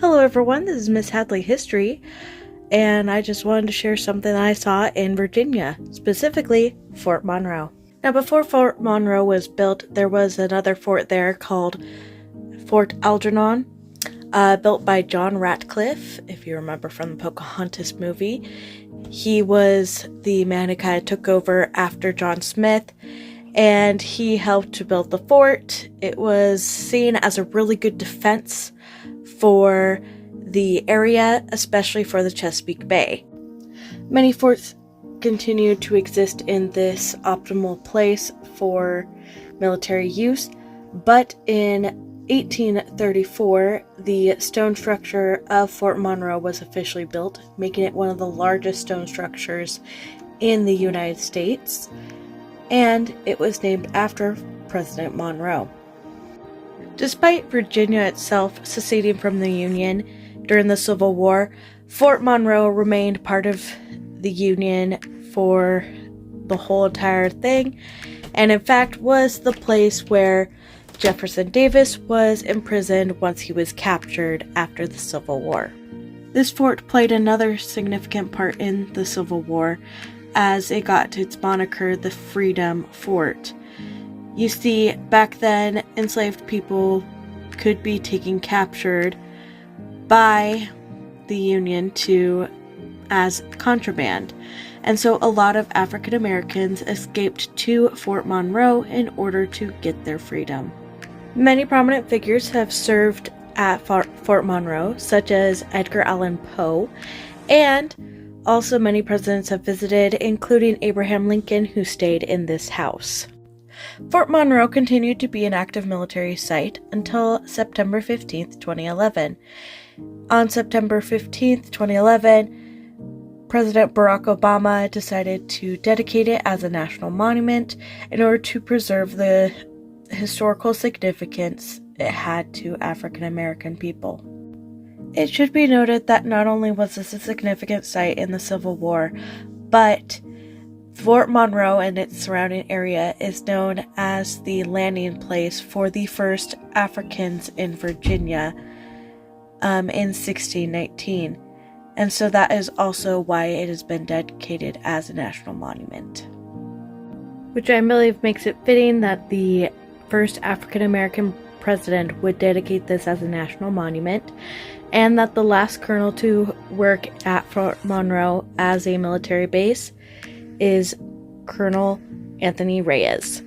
Hello everyone, this is Miss Hadley History, and I just wanted to share something I saw in Virginia, specifically Fort Monroe. Now before Fort Monroe was built, there was another fort there called Fort Algernon, built by John Ratcliffe, if you remember from the Pocahontas movie. He was the man who kind of took over after John Smith, and he helped to build the fort. It was seen as a really good defense for the area, especially for the Chesapeake Bay. Many forts continue to exist in this optimal place for military use, but in 1834, the stone structure of Fort Monroe was officially built, making it one of the largest stone structures in the United States, and it was named after President Monroe. Despite Virginia itself seceding from the Union during the Civil War, Fort Monroe remained part of the Union for the whole entire thing, and in fact was the place where Jefferson Davis was imprisoned once he was captured after the Civil War. This fort played another significant part in the Civil War, as it got its moniker the Freedom Fort. You see, back then, enslaved people could be taken captured by the Union as contraband. And so a lot of African Americans escaped to Fort Monroe in order to get their freedom. Many prominent figures have served at Fort Monroe, such as Edgar Allan Poe, and also many presidents have visited, including Abraham Lincoln, who stayed in this house. Fort Monroe continued to be an active military site until September 15, 2011. On September 15, 2011, President Barack Obama decided to dedicate it as a national monument in order to preserve the historical significance it had to African American people. It should be noted that not only was this a significant site in the Civil War, but Fort Monroe and its surrounding area is known as the landing place for the first Africans in Virginia in 1619. And so that is also why it has been dedicated as a national monument. Which I believe makes it fitting that the first African American president would dedicate this as a national monument, and that the last colonel to work at Fort Monroe as a military base is Colonel Anthony Reyes.